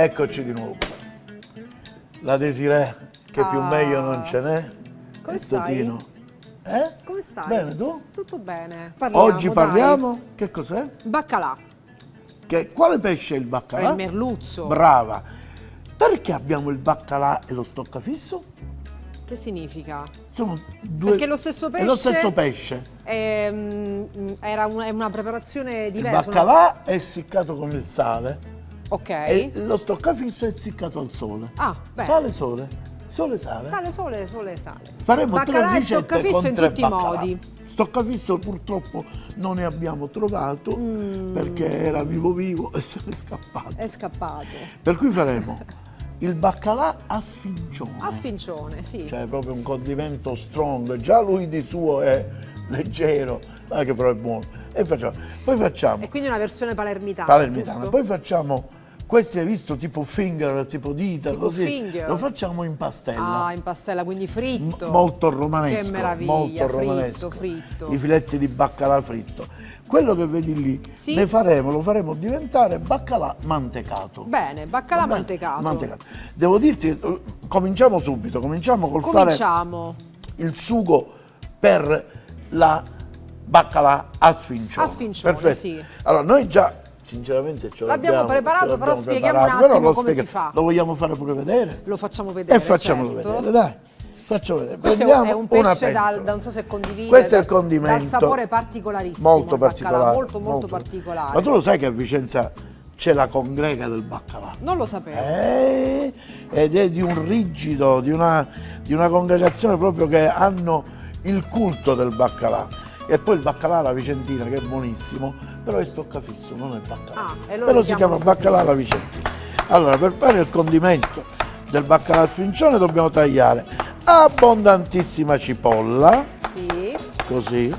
Eccoci di nuovo. La Desiree, che più meglio non ce n'è. Come stai? Totino. Come stai? Bene, tu? Tutto bene. Parliamo, Oggi parliamo, che cos'è? Baccalà. Quale pesce è il baccalà? Il merluzzo. Brava. Perché abbiamo il baccalà e lo stoccafisso? Che significa? Sono due... Perché lo stesso pesce... È lo stesso pesce. È una preparazione diversa. Il baccalà è essiccato con il sale. Ok. E lo stoccafisso è essiccato al sole. Ah, bene. Sale, sole. Sole, sale. Sale, sale. Faremo Baccalà tre e ricette stoccafisso con in tre tutti i baccalà. modi. Stoccafisso purtroppo non ne abbiamo trovato perché era vivo e se n'è scappato. È scappato. Per cui faremo il baccalà a sfincione. A sfincione, sì. Cioè proprio un condimento strong. Già lui di suo è leggero, ma che però è buono. E poi facciamo E quindi una versione palermitana. palermitana. Giusto? Poi facciamo, questi hai visto tipo finger, tipo dita, Tipo così. finger. Lo facciamo in pastella. Ah, in pastella, quindi fritto. Molto romanesco. Che meraviglia, molto romanesco. fritto. I filetti di baccalà fritto. Quello che vedi lì, Sì. lo faremo diventare baccalà mantecato. Bene, baccalà Va bene? mantecato. Mantecato. Devo dirti, cominciamo subito, cominciamo col Cominciamo. fare il sugo per la baccalà a sfincione. A sfincione, Perfetto. sì. Allora, noi già sinceramente ce L'abbiamo preparato, ce però l'abbiamo spieghiamo preparato, un però attimo lo come si spieghiamo. fa. Lo vogliamo fare pure vedere? Lo facciamo vedere, E facciamolo certo. vedere, dai. Facciamo vedere. Questo Prendiamo è un una pesce pentola. non so se condivide, Questo è il condimento. dal sapore particolarissimo, Molto il baccalà, particolare. molto particolare. Ma tu lo sai che a Vicenza c'è la congrega del baccalà? Non lo sapevo. Ed è di un rigido, di una congregazione proprio che hanno il culto del baccalà. E poi il baccalà alla vicentina, che è buonissimo, però è stoccafisso, non è baccalà. E loro però lo si chiama chiamano così. baccalà alla vicentina. Allora, per fare il condimento del baccalà a sfincione dobbiamo tagliare abbondantissima cipolla, Sì. così.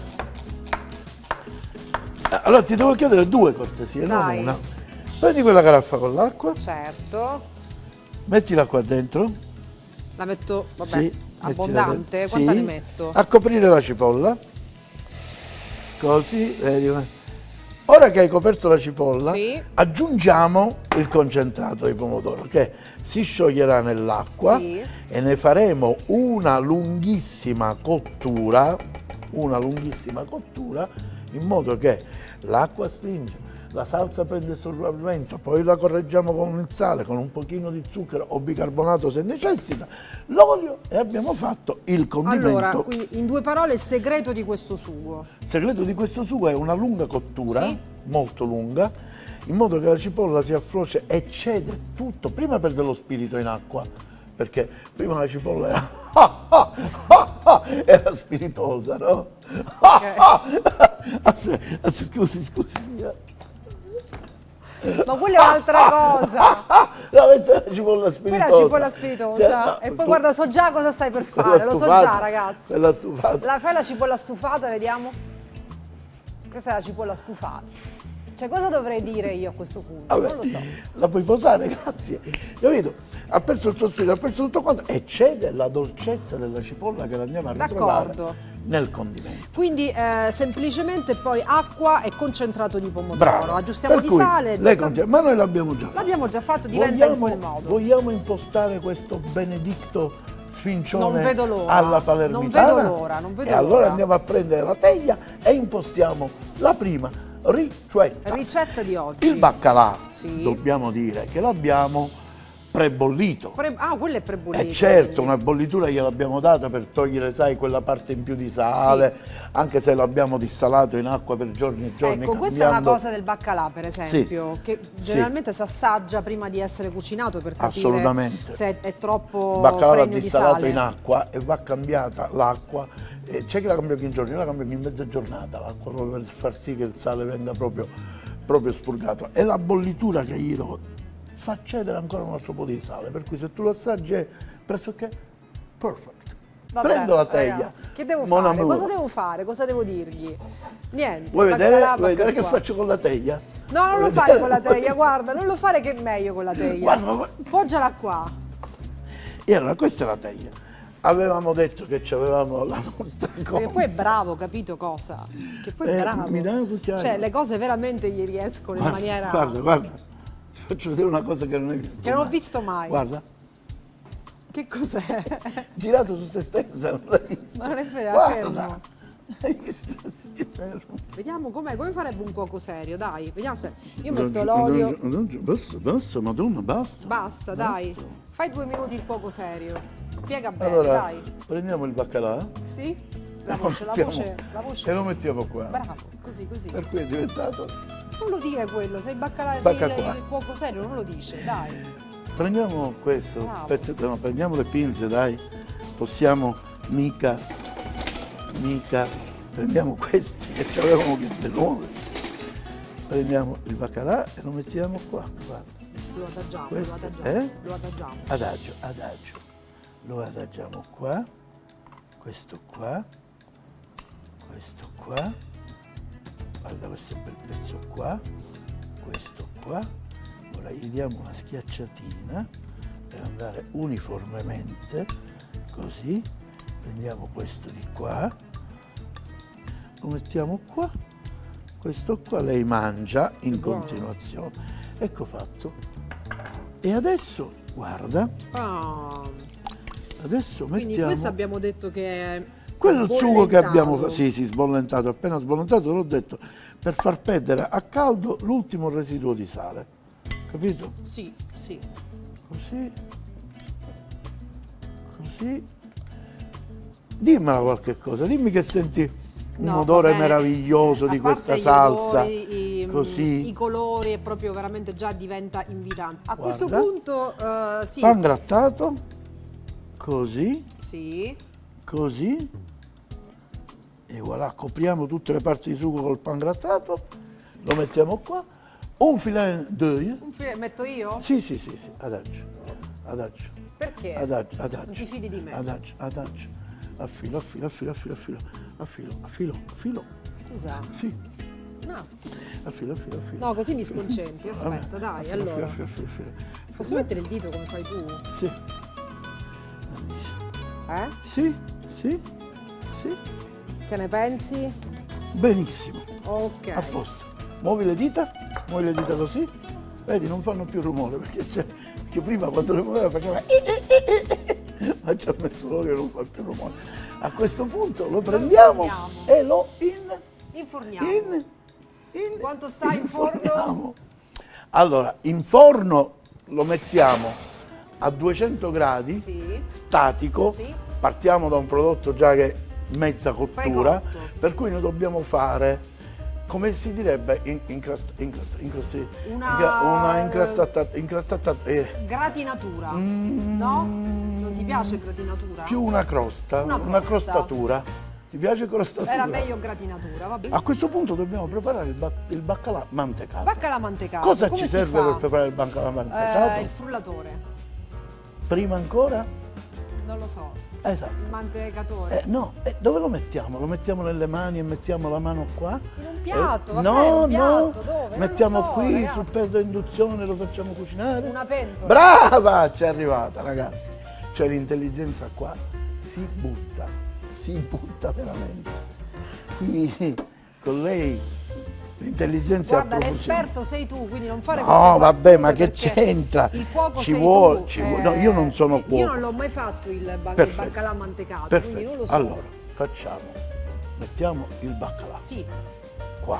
Allora ti devo chiedere due cortesie, Dai. non una. Prendi quella caraffa con l'acqua, Certo. mettila qua dentro. La metto, vabbè, Sì, abbondante. mettila Quanta sì, ne metto? a coprire la cipolla. Così, vedi. Ora che hai coperto la cipolla, Sì. aggiungiamo il concentrato di pomodoro che si scioglierà nell'acqua Sì. e ne faremo una lunghissima cottura in modo che l'acqua stringe, la salsa prende il sopravvento, poi la correggiamo con il sale, con un pochino di zucchero o bicarbonato se necessita, l'olio e abbiamo fatto il condimento. Allora, quindi in due parole il segreto di questo sugo. Il segreto di questo sugo è una lunga cottura, Sì. molto lunga, in modo che la cipolla si afflosce e cede tutto. Prima perde lo spirito in acqua, perché prima la cipolla era spiritosa, no? Scusi. Ma quella è un'altra cosa. No, questa è la cipolla spiritosa. Quella è la cipolla spiritosa. Sì, no, E poi tu- guarda, so già cosa stai per quella fare. Lo so stufata, già, ragazzi. Quella stufata. Fai la cipolla stufata, vediamo. Questa è la cipolla stufata. Cioè, cosa dovrei dire io a questo punto? Vabbè, Non lo so. la puoi posare, grazie. Capito? Ha perso il suo spirito, ha perso tutto quanto e cede la dolcezza della cipolla che la andiamo a ritrovare D'accordo. nel condimento. Quindi semplicemente poi acqua e concentrato di pomodoro. Bravo. Aggiustiamo Per di cui sale. ma noi l'abbiamo già fatto. L'abbiamo già fatto, diventa in quel modo. Vogliamo impostare questo benedicto sfincione Non vedo l'ora. alla palermitana? Non vedo l'ora, non vedo E allora l'ora. andiamo a prendere la teglia e impostiamo la prima ricetta. Ricetta di oggi. Il baccalà, Sì. dobbiamo dire che l'abbiamo prebollito. Quello è prebollito. E certo, quindi. una bollitura gliel'abbiamo data per togliere, sai, quella parte in più di sale, anche se l'abbiamo dissalato in acqua per giorni e giorni. Ecco, questa è una cambiando- cosa del baccalà, per esempio, che generalmente si assaggia prima di essere cucinato per capire Assolutamente. se è troppo Il baccalà va pregno di dissalato sale. in acqua e va cambiata l'acqua. C'è chi la cambia in giorni, io la cambio in mezza giornata l'acqua, proprio per far sì che il sale venga proprio spurgato. E la bollitura che gli do fa cedere ancora un altro po' di sale, per cui se tu lo assaggi è pressoché perfect. Va Prendo bene, la teglia. ragazzi, che devo Mon fare? amour. Cosa devo fare? Cosa devo dirgli? Niente. Vuoi baccalà, vedere, baccalà che qua. faccio con la teglia? No, non lo Vuoi fare vedere? con la teglia, guarda, non lo fare che è meglio con la teglia. Guarda. Poggiala qua. E allora questa è la teglia. Avevamo detto che avevamo la nostra cosa. Perché poi è bravo, capito cosa? Che poi è bravo. Mi dai un cucchiaio? Cioè, le cose veramente gli riescono in maniera... Guarda. faccio vedere una cosa che non hai visto Che non ho mai. visto mai. Guarda, Che cos'è? girato su se stessa, non l'hai visto. Ma non è vero, Guarda. fermo. Hai visto? Sì, fermo. Vediamo come farebbe un cuoco serio, dai. Vediamo, aspetta. Io metto l'olio. Basta, madonna, basta. Basta, dai. Fai 2 minuti il cuoco serio. Spiega bene, Allora, dai. prendiamo il baccalà. Sì? La lo voce, la mettiamo- voce, la voce. E lo mettiamo qua. Bravo, così, così. Per cui è diventato. Non lo dire quello, sei baccalà, sei Bacca qua. il cuoco serio, non lo dice, dai. Prendiamo questo Bravo. pezzetto, no, prendiamo le pinze, dai. Possiamo mica. Prendiamo questi che ci avevamo le nuove. Prendiamo il baccalà e lo mettiamo qua. Guarda. Lo adagiamo, Questo, lo adagiamo. eh? Lo adagiamo. Adagio. Lo adagiamo qua. Questo qua. Guarda questo bel pezzo qua. Questo qua. Ora gli diamo una schiacciatina per andare uniformemente, così. Prendiamo questo di qua, lo mettiamo qua, questo qua lei mangia in Buono. continuazione. Ecco fatto. E adesso, guarda, Ah, adesso quindi mettiamo... questo abbiamo detto che è Quello è il sugo che abbiamo, sbollentato. sì, sbollentato, appena sbollentato, l'ho detto, per far perdere a caldo l'ultimo residuo di sale, capito? Sì, sì. Così, dimmela qualche cosa, dimmi che senti un No, odore va bene. meraviglioso A di questa parte gli salsa, odori, così, i colori, è proprio veramente già diventa invitante. A questo Guarda. punto, sì, pan grattato, così, sì, e voilà, copriamo tutte le parti di sugo col pan grattato, lo mettiamo qua, un filet d'oeil, un filet metto io? sì, adagio, Perché? adagio, Non ti fidi di me? adagio, a filo, Scusa, sì, no, a filo. no, così mi sconcentri. Aspetta, dai, allora. A filo. Posso mettere il dito come fai tu? Sì, Eh? sì, Che ne pensi? benissimo, Ok. a posto. Muovi le dita così, vedi, non fanno più rumore, perché prima quando le muoveva faceva ma ci ha messo l'olio e non fa più rumore. A questo punto lo prendiamo inforniamo. e lo Inforniamo. Quanto sta in forno? inforniamo. Allora, in forno lo mettiamo a 200 gradi, Sì. statico, Sì. partiamo da un prodotto già che è mezza cottura, Precotto. per cui noi dobbiamo fare, come si direbbe, una incrostata, Gratinatura. No? Non ti piace gratinatura? più una crosta, Una una crosta. crostatura. Ti piace crostatura? Era meglio gratinatura, va bene. A questo punto dobbiamo preparare il baccalà mantecato. Baccalà mantecato. Cosa come ci si serve fa? per preparare il baccalà mantecato? Il frullatore. Prima ancora? Non lo so. Esatto. Il mantecatore. No, dove lo mettiamo? Lo mettiamo nelle mani e mettiamo la mano qua? In un piatto, vabbè, no, un piatto, no, dove? Non lo mettiamo so, qui ragazzi. sul pezzo a induzione, lo facciamo cucinare. Una pentola. Brava, ci è arrivata, ragazzi. Cioè l'intelligenza qua si butta veramente. Qui con lei l'intelligenza Guarda, a profusione. l'esperto sei tu, quindi non fare queste No, vabbè, battute ma che perché c'entra? Il cuoco Ci sei vuole, tu. ci vuole. No, io non sono cuoco. Io non l'ho mai fatto il Perfetto. baccalà mantecato, quindi Perfetto. non lo so. Allora, mettiamo il baccalà Sì, qua.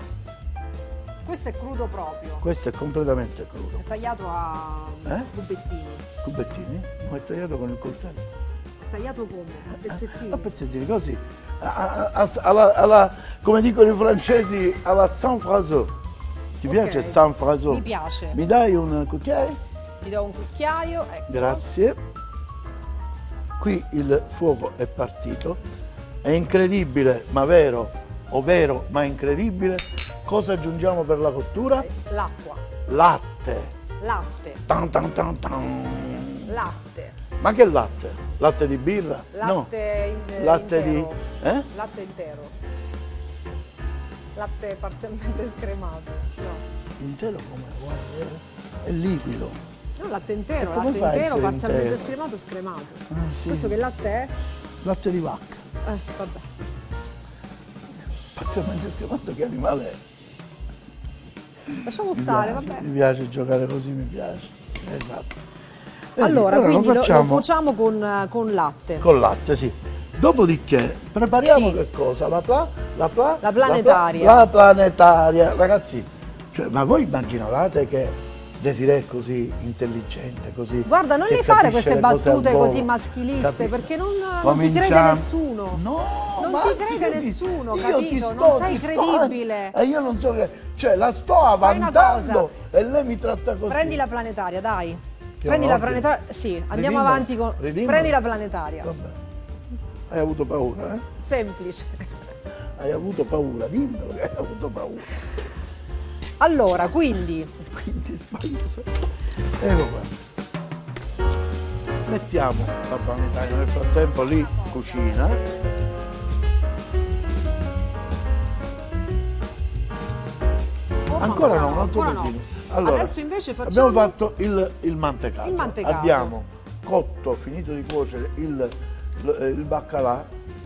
questo è crudo proprio. Questo è completamente crudo. È tagliato a Eh? cubettini. Cubettini? Ma è tagliato con il coltello. È tagliato come? A pezzettini. A pezzettini, così. Come dicono i francesi, alla San Fraso. Ti Ok. piace San Fraso? Mi piace. Mi dai un cucchiaio? Ti do un cucchiaio, ecco. Grazie. Qui il fuoco è partito. È incredibile, ma vero, o vero, ma incredibile. Cosa aggiungiamo per la cottura? L'acqua. Latte. Latte. Tan tan tan tan. Latte. Ma che latte? Latte di birra? Latte no. Latte intero. di... Eh? Latte intero. Latte parzialmente scremato. No. Intero come? Guarda, è liquido. No, latte intero, E come latte fa a intero, essere parzialmente intero? scremato, scremato. Ah, sì. Questo che latte è? Latte di vacca. Vabbè. Parzialmente scremato, che animale è? Lasciamo stare, vabbè. Mi piace giocare così, mi piace. Esatto. Vedi, Allora, lo quindi lo facciamo cuociamo con latte. con latte, sì. Dopodiché prepariamo Sì. che cosa? La planetaria. La planetaria. Ragazzi, cioè, ma voi immaginavate che Desiree è così intelligente, così... Guarda, non che le fare capisce queste le cose al battute volo, così maschiliste, capi- perché non ti Cominciamo- crede nessuno. No, Non ma ti anzi, crede io ti- nessuno, io capito? ti Non sei ti credibile. E io non so che... Cioè, la sto Fai una avvantando cosa. e lei mi tratta così. Prendi la planetaria, dai. Che Prendi la ordine? planetaria. Sì, andiamo Ridimmelo, avanti con. ridimmelo. Prendi la planetaria. Vabbè. Hai avuto paura, eh? Semplice. Hai avuto paura, dimmelo che hai avuto paura. Allora, quindi, Quindi sbaglio. Ecco qua. Mettiamo la planetaria, nel frattempo lì cucina. Ancora no, un altro ancora no. pochino. Allora, Adesso invece facciamo. abbiamo fatto il mantecato. Il mantecato. Abbiamo cotto, finito di cuocere il baccalà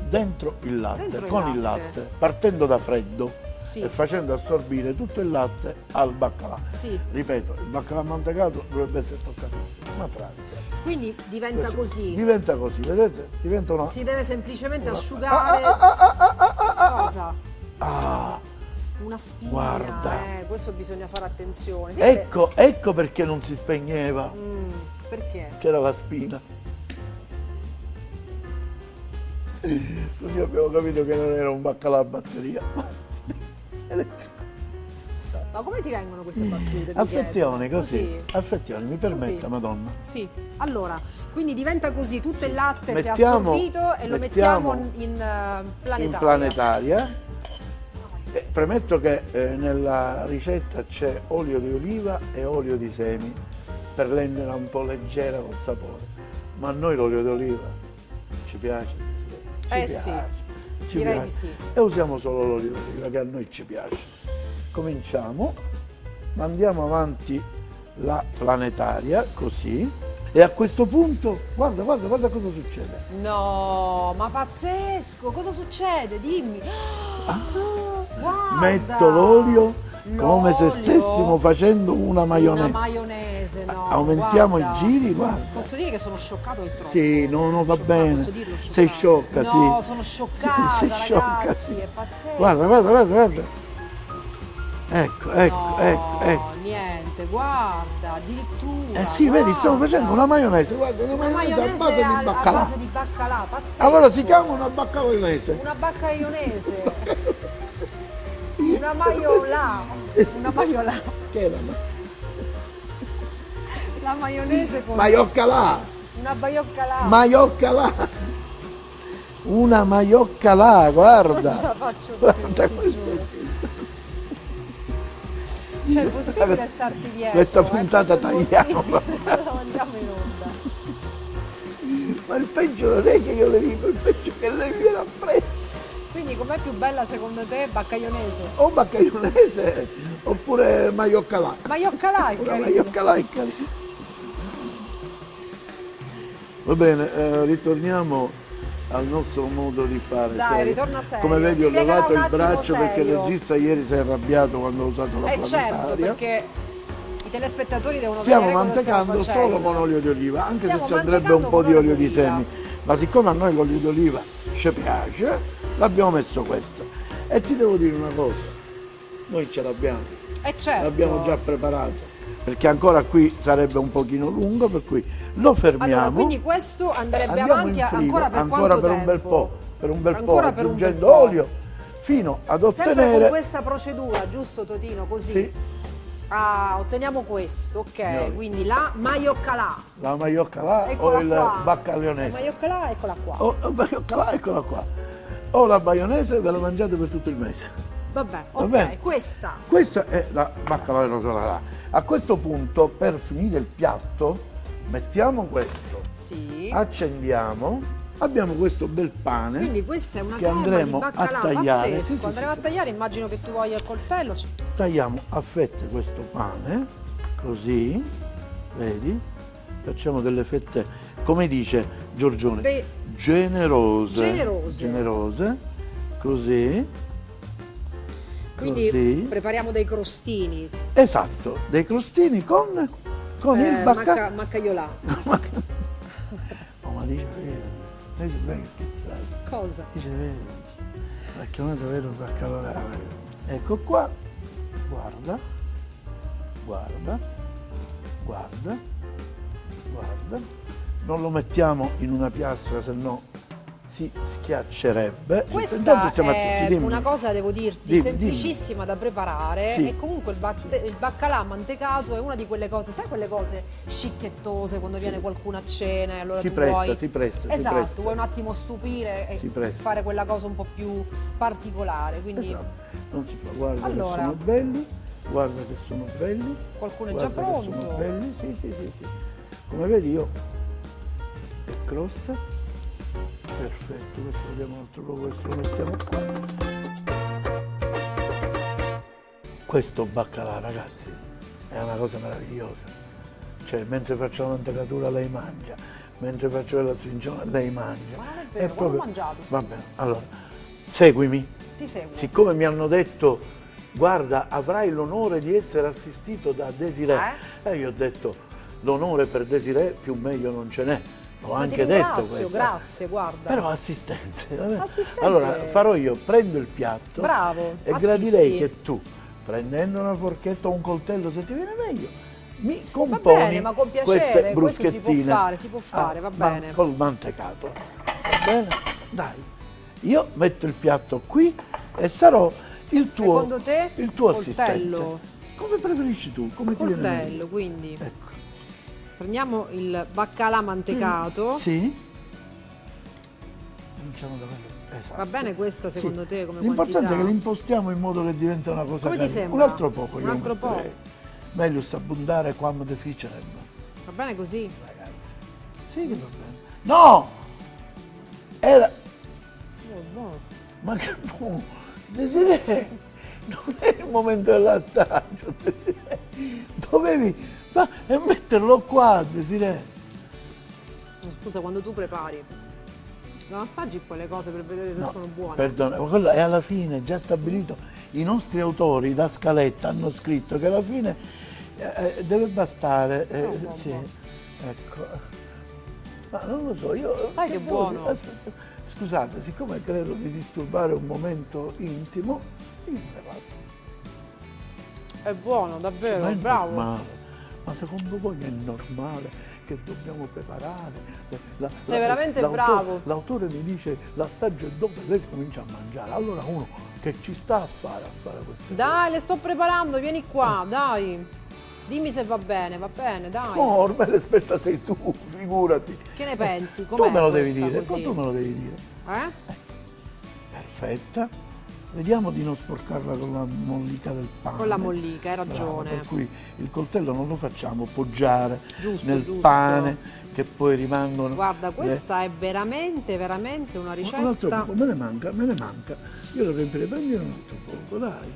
dentro il latte, Dentro il con il latte. latte, partendo da freddo Sì. e facendo assorbire tutto il latte al baccalà. Sì. Ripeto, il baccalà mantecato dovrebbe essere toccatissimo, ma tranza. Quindi diventa così. Diventa così, vedete? Diventa una... Si deve semplicemente asciugare. Cosa? Ah, Una spina. Guarda. Questo bisogna fare attenzione. Sì, che- ecco perché non si spegneva, Perché? c'era la spina. Così abbiamo capito che non era un baccalà a batteria, ma elettrico. Ma come ti vengono queste battute? ti Affettione, chiedo? così. Affettione, mi permetta, Così. Madonna. Sì, allora, quindi diventa così, tutto il latte si è Mettiamo- assorbito e lo mettiamo mettiamo in planetaria. In planetaria. Premetto che nella ricetta c'è olio di oliva e olio di semi per renderla un po' leggera col sapore. Ma a noi l'olio di oliva ci piace. Ci piace, Sì, ci direi piace. di sì. E usiamo solo l'olio di oliva che a noi ci piace. Cominciamo, mandiamo avanti la planetaria così e a questo punto guarda cosa succede. No, ma pazzesco, cosa succede? Dimmi. Guarda. Metto l'olio come se L'olio. stessimo facendo una maionese. Una maionese, no. Aumentiamo guarda. i giri, guarda. Posso dire che sono scioccato del troppo. Sì, no, va Scioccata, bene. posso dirlo, Sei sciocca, sì. No, sono scioccata, Sei ragazzi, sciocca, sì. è pazzesco. Guarda. Ecco. No, niente, guarda, addirittura. Eh sì, vedi, stiamo guarda. facendo una maionese, guarda, una Una maionese a base maionese di baccalà. a base di baccalà, pazzesco. Allora si chiama una baccaionese. Una baccaionese. Una maiolà. Una maiolà. Che era? La maionese con Maioccalà. una baioccalà. Maioccalà. Una maioccalà, guarda. Non ce la faccio più, Guarda ti questo. giuro. Cioè, è possibile starti dietro? Questa È puntata proprio tagliamo. possibile. La mandiamo in onda. Ma il peggio non è che io le dico, il peggio è che lei viene appresso. Quindi com'è più bella secondo te baccaionese? O baccaionese oppure maioccalà. Maioccalà è Una carino. maioccalà è carino. Va bene, ritorniamo al nostro modo di fare. Dai, serio. ritorna serio. Come vedi ho Spiegala levato un il attimo braccio perché il serio. regista ieri si è arrabbiato quando ho usato la certo, planetaria. perché i telespettatori devono Stiamo vedere cosa stiamo mantecando facendo. solo con olio di oliva, anche Stiamo se ci andrebbe mantecando un po' con di olio olio di di oliva. semi. Ma siccome a noi l'olio di oliva ci piace, l'abbiamo messo questo. E ti devo dire una cosa, noi ce l'abbiamo. Certo. L'abbiamo già preparato perché ancora qui sarebbe un pochino lungo, per cui lo fermiamo. Allora, quindi questo andrebbe andiamo avanti in frigo, ancora per ancora quanto per tempo? un bel po', per un bel po', Ancora per un bel aggiungendo po'. olio fino ad Sempre con ottenere questa procedura, giusto Totino? Così? Sì. Ah, otteniamo questo, ok. Signori. Quindi la maioccalà. la maioccalà Eccola o il qua. La baccaglionese. maioccalà, eccola qua. O la maioccalà, eccola qua. O la baionese ve la mangiate per tutto il mese. Vabbè, Va ok, bene. questa. Questa è la baccalà rosolà. A questo punto, per finire il piatto, mettiamo questo, Sì. accendiamo, abbiamo questo bel pane. Quindi questa è una che crema andremo di a baccalà tagliare. pazzesco. Sì, sì, Andremo sì, a tagliare, immagino che tu voglia il coltello. Tagliamo a fette questo pane, così, vedi? Facciamo delle fette, come dice Giorgione, generose. Generose. Generose, così. Quindi Così. prepariamo dei crostini. Esatto, dei crostini con il Maccaiola. Oh, ma dice vero, lei sembra che scherzasse. Cosa? Dice vero, l'ha chiamato vero il baccalaureato. Ecco qua, guarda, guarda, guarda, guarda. Non lo mettiamo in una piastra, se no si schiaccerebbe. Questa Intanto stiamo è attenti, dimmi. una cosa, devo dirti, Dimmi, semplicissima da preparare Sì. e comunque il baccalà mantecato è una di quelle cose, sai quelle cose scicchettose quando viene qualcuno a cena e allora Si tu presta, vuoi... si presta, Esatto, si presta. vuoi un attimo stupire e Si presta. fare quella cosa un po' più particolare, quindi Esatto. Non si fa, guarda Allora. che sono belli, guarda che sono belli. qualcuno è già Guarda che pronto. sono belli, sì, sì, sì, sì. Come vedi io, è crosta, perfetto, questo vediamo un altro po', questo lo mettiamo qua. Questo baccalà, ragazzi, è una cosa meravigliosa. Cioè, mentre faccio la mantecatura lei mangia, mentre faccio la sfincione lei mangia. Ma non è vero, quando ho mangiato, scusa? Va bene, allora, seguimi. Ti seguo. Siccome mi hanno detto, guarda, avrai l'onore di essere assistito da Desiree, e io ho detto, l'onore per Desiree più meglio non ce n'è. Ho Ma anche ti detto ringrazio, questo. grazie, guarda. Però assistente. Vabbè. Assistente. Allora, farò io, prendo il piatto Bravo, e assisti. gradirei che tu, prendendo una forchetta o un coltello, se ti viene meglio, mi componi bene, ma con piacere, queste questo si può bruschettine. fare, si può fare, va bene. Col mantecato. Va bene? Dai. Io metto il piatto qui e sarò il tuo, Secondo te, il tuo coltello? assistente. Come preferisci tu? Come ti viene Coltello, meglio? quindi Ecco. prendiamo il baccalà mantecato. Sì. Cominciamo da quello. Esatto. Va bene questa secondo Sì. te come L'importante quantità? è che l'impostiamo in modo che diventa una cosa Come ti carina. sembra? Un altro poco Un io altro metterei. Meglio abbondare quam deficere. Va bene così? Ragazzi. Sì che va bene. No! Era... Buono. Ma che buono! Desiree, non è il momento dell'assaggio, Desiree. Dovevi... Ma, e metterlo qua, Desiree. Scusa, quando tu prepari, non assaggi poi le cose per vedere se No, sono buone. perdona, ma quello è alla fine, già stabilito. I nostri autori da scaletta hanno scritto che alla fine deve bastare. Sì, ecco. Ma non lo so, io... Sai che buono? Aspetta, scusate, siccome credo di disturbare un momento intimo, io me ne vado. È buono, davvero, Ma è bravo. normale. Ma secondo voi è normale che dobbiamo preparare? Sei veramente l'autore- bravo. L'autore mi dice l'assaggio è dopo e lei si comincia a mangiare. Allora uno che ci sta a fare queste Dai, le sto preparando, vieni qua, dai. Dimmi se va bene, dai. cose? No, ormai l'esperta sei tu, figurati. Che ne pensi? Tu Com'è me lo devi questa dire, così? tu me lo devi dire. Eh? Perfetta. Vediamo di non sporcarla con la mollica del pane. Con la mollica, hai Brava, ragione. per cui il coltello non lo facciamo poggiare Giusto, nel giusto. pane che poi rimangono. Guarda, questa è veramente, veramente una Un altro ricetta poco, me ne manca. Io lo riempirei, prendi un altro poco, dai.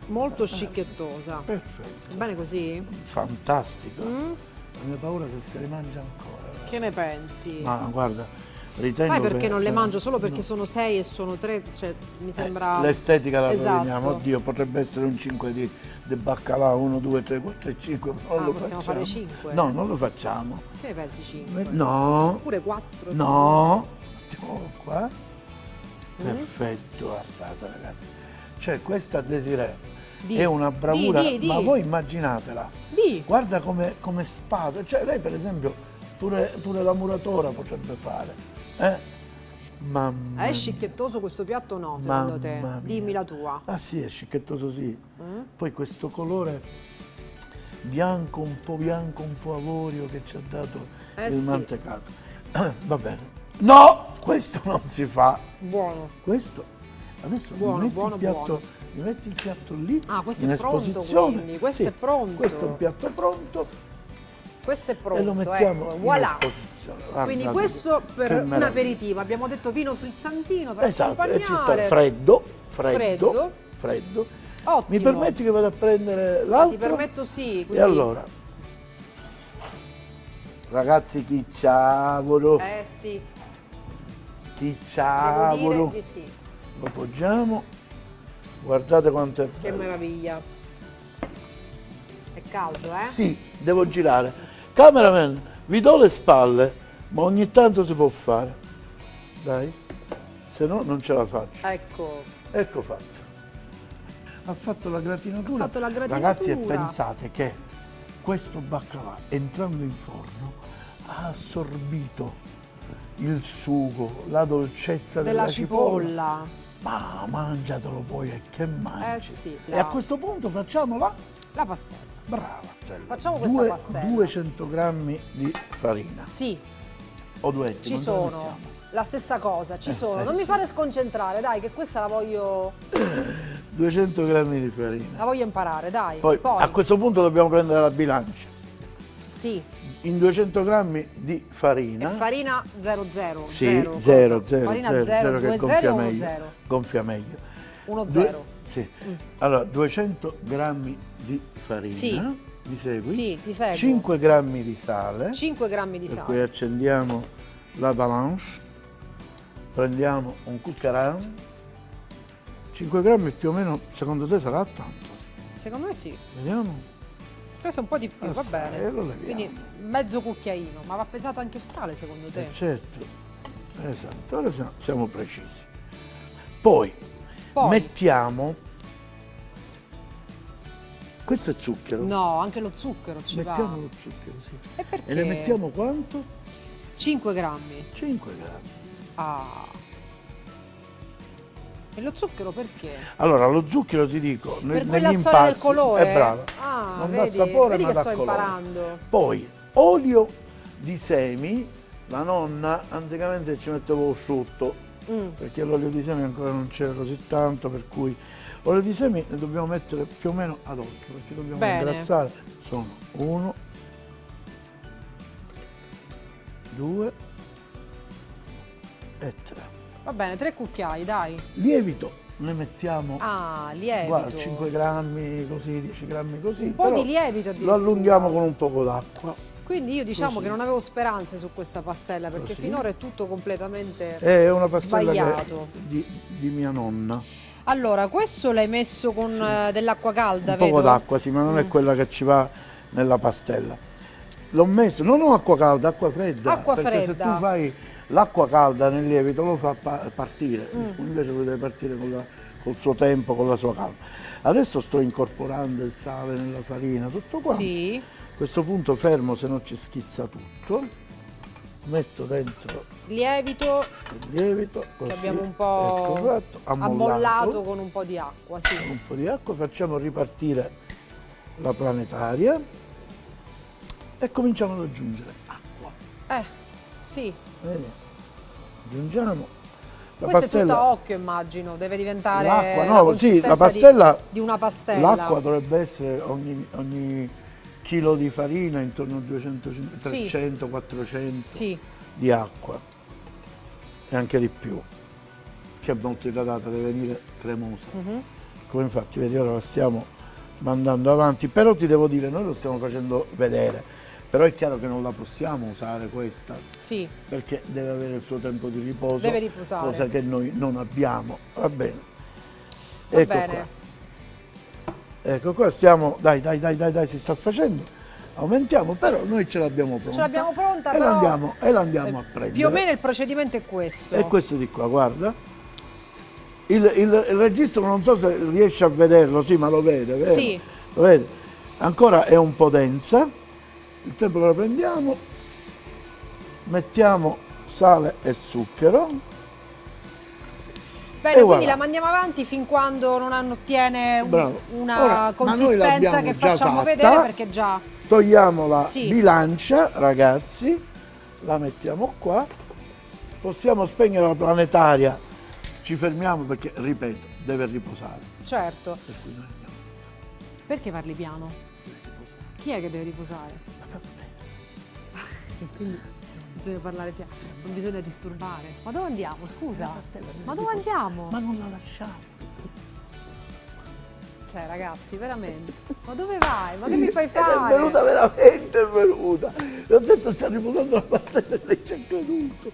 molto scicchettosa. Perfetto. Va bene così? Fantastico. Mm? La mia paura è che se le mangia ancora. Che ne pensi? Ma guarda, ritengo Sai perché che- non le mangio? Solo perché no. sono 6 e sono 3, cioè mi sembra... L'estetica la Esatto. roviniamo, oddio, potrebbe essere un 5 di baccalà, 1, 2, 3, 4 e 5, ma non Ah, lo possiamo facciamo. fare 5? No, non lo facciamo. Che ne pensi 5? No, Oppure 4? no, mettiamolo qua. Mm? Perfetto, guardate ragazzi. Cioè questa Desiree Di. è una bravura, Di. ma voi immaginatela. Di. Guarda come spada, cioè lei per esempio pure la muratora potrebbe fare. Mamma È mia. scichettoso questo piatto o no, secondo te? Mamma mia. Dimmi la tua. Ah sì, è scicchettoso sì. Mm? Poi questo colore bianco, un po' avorio che ci ha dato il sì. mantecato. Va bene. No, questo non si fa. Buono. Questo adesso Buono, mi metti buono, il piatto, buono. mi metti il piatto lì. Ah, questo in è pronto, esposizione. quindi, questo Sì, è pronto. Questo è un piatto pronto Questo è pronto, e lo mettiamo ecco, in voilà. esposizione. Quindi Guardate questo che per un meraviglia. aperitivo, abbiamo detto vino frizzantino per Esatto, e ci sta accompagnare. freddo. Freddo. Mi Ottimo. permetti che vado a prendere l'altro? Ti permetto sì. Quindi... E allora, ragazzi, chi ciavolo, Sì, chi devo ciavolo, dire di sì. lo poggiamo Guardate quanto è Che bello. meraviglia. È caldo, eh? Sì, devo girare. Cameraman, vi do le spalle, ma ogni tanto si può fare. Dai, se no non ce la faccio. Ecco. Ecco fatto. Ha fatto la gratinatura. Ha fatto la gratinatura. Ragazzi, e pensate che questo baccalà, entrando in forno, ha assorbito il sugo, la dolcezza della cipolla. Ma mangiatelo poi e che mangi. Sì. E a questo punto facciamo la pastella. brava. Facciamo questa pastella. 200 grammi di farina. Sì, O duetti. ci quanto ne sono. mettiamo? La stessa cosa, ci sono. sì, Non mi sì. fare sconcentrare, dai, che questa la voglio 200 grammi di farina. imparare, dai. Poi a questo punto dobbiamo prendere la bilancia. Sì, In 200 grammi di farina. e farina 00. Sì, zero, 0, cosa? 0, Farina 0, 0, che 2 gonfia 0 1 meglio. 0. Gonfia meglio. 1 0. Sì. Allora, 200 grammi di farina. Sì. Mi segui? Sì, ti seguo. 5 grammi di sale. 5 grammi di Per sale. cui accendiamo la balance. Prendiamo un cucchiaino. 5 grammi più o meno, secondo te sarà tanto? Secondo me sì. Vediamo. Questo è un po' di più, va bene. lo leviamo. Quindi mezzo cucchiaino, ma va pesato anche il sale secondo te? Certo, esatto, ora siamo precisi. Poi Poi. mettiamo, questo è zucchero, No, anche lo zucchero ci mettiamo va. lo zucchero, sì. E perché? E ne mettiamo quanto? 5 grammi. 5 grammi. Ah. E lo zucchero perché? Allora, lo zucchero ti dico, Per negli quella storia del impasti, colore? è brava, Ah, non vedi, dà sapore vedi ma che dà sto colore. imparando. Poi, olio di semi, la nonna anticamente ci mettevo asciutto, perché l'olio di semi ancora non c'era così tanto, per cui olio di semi ne dobbiamo mettere più o meno ad occhio, perché dobbiamo Bene. ingrassare. Sono 1, 2 e 3. Va bene, 3 cucchiai, dai. Lievito ne mettiamo, Ah, lievito. guarda, 5 grammi così, 10 grammi così. Un po' però di lievito lo addirittura. allunghiamo con un poco d'acqua. Quindi io diciamo Così. che non avevo speranze su questa pastella, perché Così. finora è tutto completamente È una pastella sbagliato. di mia nonna. Allora, questo l'hai messo con dell'acqua calda, Un vedo? poco d'acqua, sì, ma non è quella che ci va nella pastella. L'ho messo, non ho acqua calda, acqua fredda. Acqua perché fredda. se tu fai l'acqua calda nel lievito lo fa partire, Mm. invece lo deve partire col suo tempo, con la sua calma. Adesso sto incorporando il sale nella farina, tutto qua. Sì. A questo punto fermo, se no ci schizza tutto. Metto dentro Lievito il lievito, così. che abbiamo un po' Ecco fatto, ammollato con un po' di acqua, sì. un po' di acqua, facciamo ripartire la planetaria e cominciamo ad aggiungere acqua. Sì. Vedi? Aggiungiamo la Questa è tutta pastella. a occhio, immagino, deve diventare L'acqua, la no, sì, consistenza la pastella, di una pastella. l'acqua dovrebbe essere ogni chilo di farina intorno a 200, 300, 400 Sì. di acqua e anche di più, che è molto idratata, deve venire cremosa. Mhm. Come infatti vedi ora la stiamo mandando avanti, però ti devo dire, noi lo stiamo facendo vedere, però è chiaro che non la possiamo usare questa, Sì, perché deve avere il suo tempo di riposo, Deve riposare. cosa che noi non abbiamo, va bene. va Ecco bene. qua. Ecco qua, stiamo, dai, si sta facendo, aumentiamo, però noi ce l'abbiamo pronta. Ce l'abbiamo pronta, e però la andiamo a prendere. più o meno il procedimento è questo. E questo di qua, guarda. Il registro non so se riesce a vederlo, sì, ma lo vede, vero? Sì. Lo vede? Ancora è un po' densa. Il tempo che la prendiamo, mettiamo sale e zucchero. Bene, E quindi voilà. la mandiamo avanti fin quando non ottiene Bravo. una Ora, ma noi consistenza l'abbiamo che già facciamo fatta. vedere, perché già... Togliamo la Sì. bilancia, ragazzi, la mettiamo qua. Possiamo spegnere la planetaria. Ci fermiamo perché, ripeto, deve riposare. Certo. Per cui noi andiamo Perché parli piano? a riposare. Chi è che deve riposare? La pastella. Quindi bisogna parlare piano, non bisogna disturbare. Ma dove andiamo? Scusa. Ma dove andiamo? Ma non la lasciamo. Cioè, ragazzi, veramente. Ma dove vai? Ma che mi fai Ed fare? è venuta veramente, è venuta. Le ho detto sta riposando la pastella e lei ci ha creduto.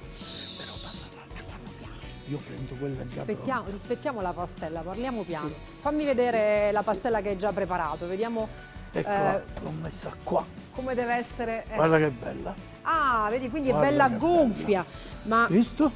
io prendo quella già Rispettiamo la pastella, parliamo piano. Fammi vedere la pastella che hai già preparato, vediamo eccola, l'ho messa qua. come deve essere. Guarda che bella. Ah, vedi, quindi è Guarda bella che gonfia. Ma Visto?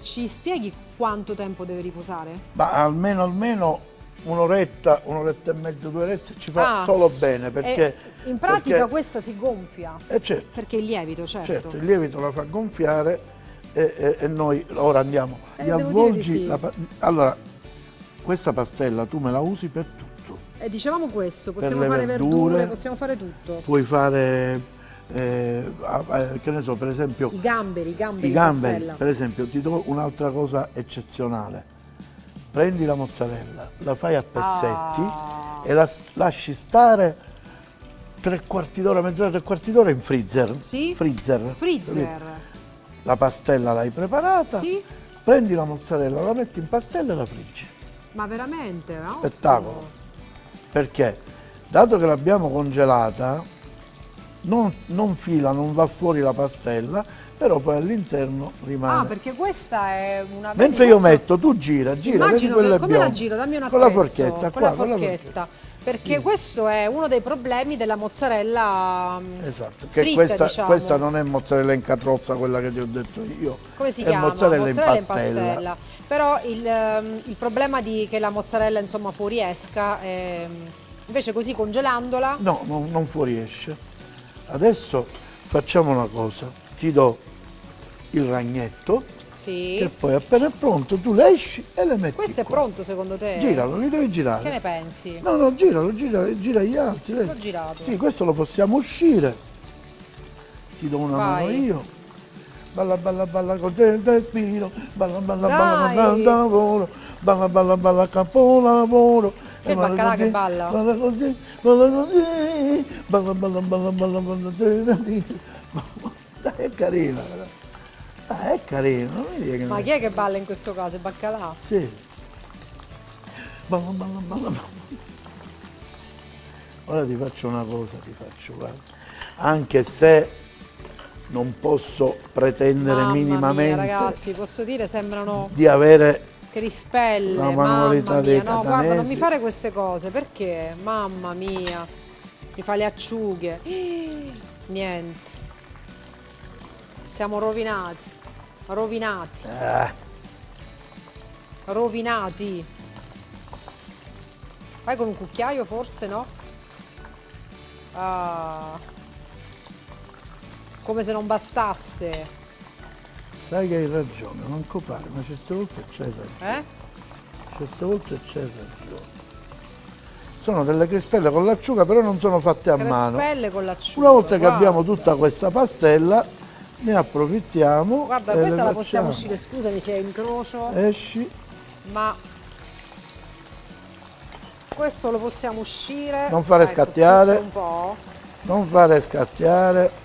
ci spieghi quanto tempo deve riposare? Ma almeno un'oretta e mezza, 2 orette ci fa Ah, solo bene perché... in pratica perché- questa si gonfia. certo, Perché il lievito, certo. certo, il lievito la fa gonfiare e noi ora andiamo. Gli devo dire di avvolgi sì. allora, questa pastella tu me la usi per tutto. Dicevamo questo, possiamo le fare verdure. verdure, possiamo fare tutto. Puoi fare, che ne so, per esempio... I gamberi I di gamberi, pastella. per esempio, ti do un'altra cosa eccezionale. Prendi la mozzarella, la fai a pezzetti e la lasci stare 3/4 d'ora, mezz'ora, 3/4 d'ora in freezer. Sì? Freezer. Freezer. La pastella l'hai preparata, Sì? prendi la mozzarella, la metti in pastella e la friggi. Ma veramente? Spettacolo. Ottimo. Perché, dato che l'abbiamo congelata, non fila, non va fuori la pastella, però poi all'interno rimane. Ah, perché questa è una... Mentre vedi, io questo- metto, tu gira, vedi Immagino quelle che come la bionde. giro, dammi un Con la attrezzo, forchetta, con la qua, con la forchetta. Perché questo è uno dei problemi della mozzarella Esatto, che fritta, diciamo. questa non è mozzarella in carrozza, quella che ti ho detto io. Come si è chiama? mozzarella in pastella. Però il problema di che la mozzarella insomma fuoriesca, invece così congelandola, No, non fuoriesce. Adesso facciamo una cosa, ti do il ragnetto sì. che poi appena è pronto tu le esci e le metti Questo è qua. pronto secondo te? Giralo, li devi girare. Che ne pensi? No, giralo, gira gli altri. L'ho girato. Sì, questo lo possiamo uscire. Ti do una mano Vai. io. Balla balla balla con te il respiro. Balla balla Dai. balla balla lavoro. Balla balla balla capolavoro. Che E balla baccalà così, che balla. Balla così, balla così. Balla balla balla balla balla. Dai, è carina. È carino, non mi dire che Ma chi è che balla in questo caso? È baccalà? sì. Balla, balla, balla, balla. Ora ti faccio una cosa, guarda. Anche se non posso pretendere Mamma minimamente mia, ragazzi, posso dire sembrano di avere crispelle, la mamma manualità mia. dei No, guarda, non catanesi. mi fare queste cose, perché? Mamma mia. Mi fa le acciughe. Niente. Siamo rovinati. Rovinati. Rovinati. Vai con un cucchiaio forse, no? Ah. Come se non bastasse. Sai che hai ragione, non copare, ma certe volte c'hai ragione. Certe volte c'hai ragione. Sono delle crispelle con l'acciuga, però non sono fatte a mano. Crispelle con l'acciuga. Una volta che guarda. abbiamo tutta questa pastella, ne approfittiamo. Guarda, e questa le la possiamo facciamo. uscire, scusami se incrocio, Esci. ma questo lo possiamo uscire. Non fare Ecco, scattiare. spezza un po'. Non fare scattiare.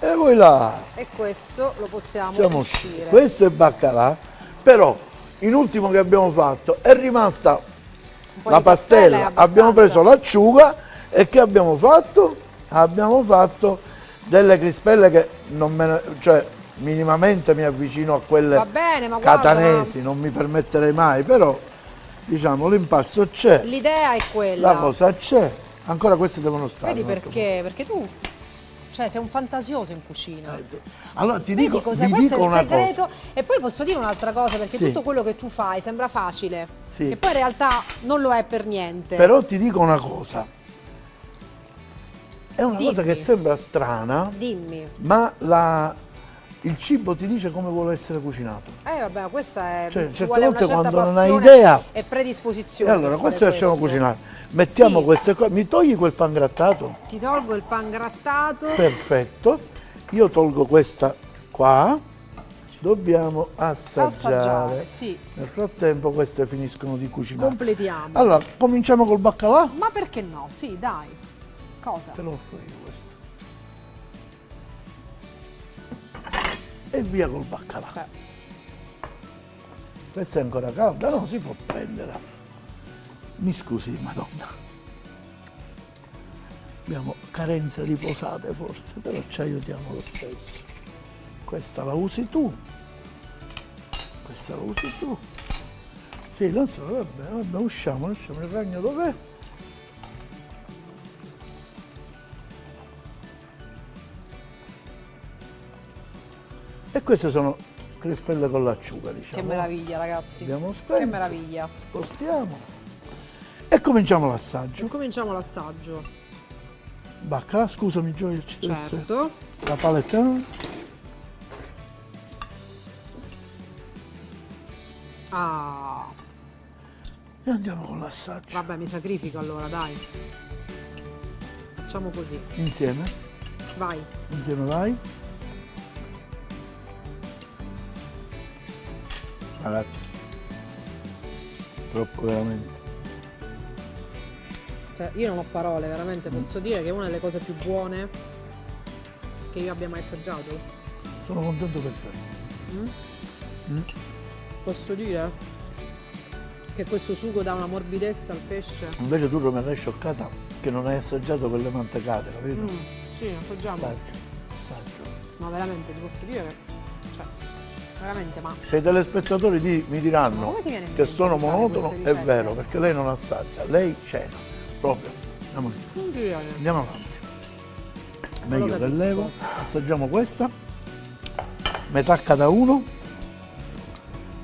E voi là, E questo lo possiamo siamo uscire. usciti. Questo è baccalà, però in ultimo che abbiamo fatto è rimasta Un po' la di pastella è pastella, abbiamo abbastanza. preso l'acciuga e che abbiamo fatto? Abbiamo fatto delle crispelle che non me ne, cioè minimamente mi avvicino a quelle Va bene, ma guarda, catanesi, non mi permetterei mai, però diciamo l'impasto c'è, l'idea è quella. la cosa c'è, ancora queste devono stare. Vedi un attimo. perché? Perché tu, cioè, sei un fantasioso in cucina. Allora ti Vedi dico, cos'è? vi Questo è dico il una cosa. segreto. E poi posso dire un'altra cosa, perché Sì. tutto quello che tu fai sembra facile, Sì. che poi in realtà non lo è per niente. Però ti dico una cosa, è una cosa Dimmi. che sembra strana, Dimmi. ma il cibo ti dice come vuole essere cucinato. Vabbè, questa è. Cioè, ci certe vuole volte una certa quando non hai passione idea. e E predisposizione. allora, per questo fare lasciamo questo. cucinare. Mettiamo Sì. queste cose. Mi togli quel pangrattato? Ti tolgo il pangrattato. Perfetto. Io tolgo questa qua. Dobbiamo assaggiare. Sì. Nel frattempo queste finiscono di cucinare. Completiamo. Allora, cominciamo col baccalà? Ma perché no? Sì, dai. Cosa? Te lo offro io questo. E via col baccalà. Beh, Questa è ancora calda? No, si può prendere. Mi scusi, madonna. Abbiamo carenza di posate forse, però ci aiutiamo lo stesso. questa la usi tu, questa la usi tu. Sì, non so, vabbè, usciamo, il ragno dov'è? E queste sono crispelle con l'acciuga, diciamo. Che meraviglia, ragazzi. Abbiamo Che spento, meraviglia. spostiamo e cominciamo l'assaggio. Cominciamo l'assaggio. Baccalà, scusami Gioia, ci deve essere Certo. la palettina. Ah, E andiamo con l'assaggio. vabbè, mi sacrifico allora, dai. Facciamo così. Insieme, Vai. vai. Ragazzi, troppo veramente. Cioè, io non ho parole, veramente. Posso dire che è una delle cose più buone che io abbia mai assaggiato. Sono contento per te. Posso dire che questo sugo dà una morbidezza al pesce. Invece tu mi hai scioccata che non hai assaggiato quelle mantecate, capito? Sì, assaggiamo. Assaggio. Ma veramente, ti posso dire che... Cioè, veramente, ma... Se i telespettatori mi Ma diranno come ti viene in che mente sono di fare monotono, queste è ricette? vero, perché lei non assaggia, lei cena, proprio. Andiamo, Non ti viene. andiamo avanti. Non lo Meglio che capisco. levo, assaggiamo questa, metà cada uno,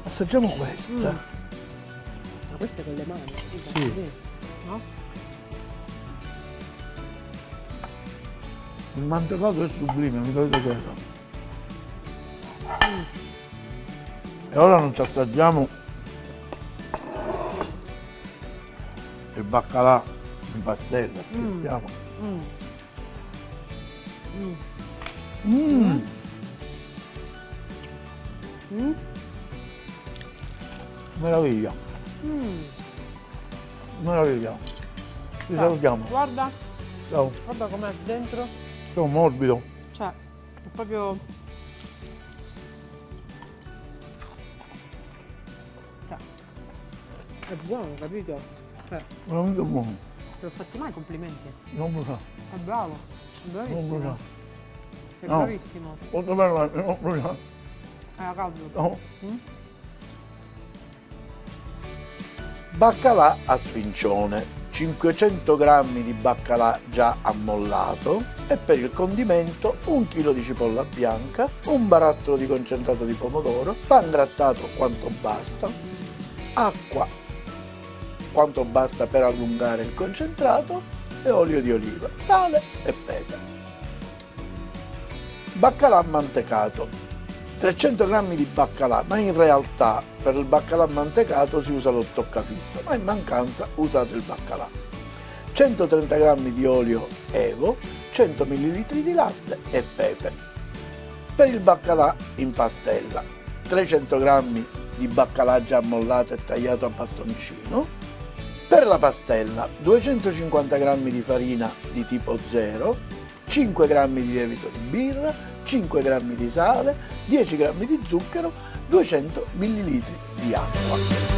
assaggiamo questa. Ma queste con le mani, scusa. Sì. Così, no? Il mantecato è sublime, mi dovete credere. E ora non ci assaggiamo il baccalà in pastella, scherziamo. Meraviglia. Meraviglia. Ci salutiamo. Guarda, Ciao. guarda com'è dentro. Sono morbido. Cioè, è proprio... Cioè, è buono, capito? Cioè, Veramente buono. te l'ho fatti mai complimenti. Non lo so. È bravo, è Non lo bravissimo. so. Sei No. bravissimo. Molto bello, non lo so. Era caldo. No. Baccalà a sfincione, 500 g di baccalà già ammollato e per il condimento 1 chilo di cipolla bianca, un barattolo di concentrato di pomodoro, pan grattato quanto basta, acqua quanto basta per allungare il concentrato e olio di oliva, sale e pepe. Baccalà mantecato, 300 g di baccalà, ma in realtà per il baccalà mantecato si usa lo stoccafisso, ma in mancanza usate il baccalà. 130 g di olio Evo, 100 ml di latte e pepe. Per il baccalà in pastella, 300 g di baccalà già ammollato e tagliato a bastoncino. Per la pastella, 250 g di farina di tipo 0, 5 g di lievito di birra, 5 g di sale, 10 g di zucchero, 200 ml di acqua.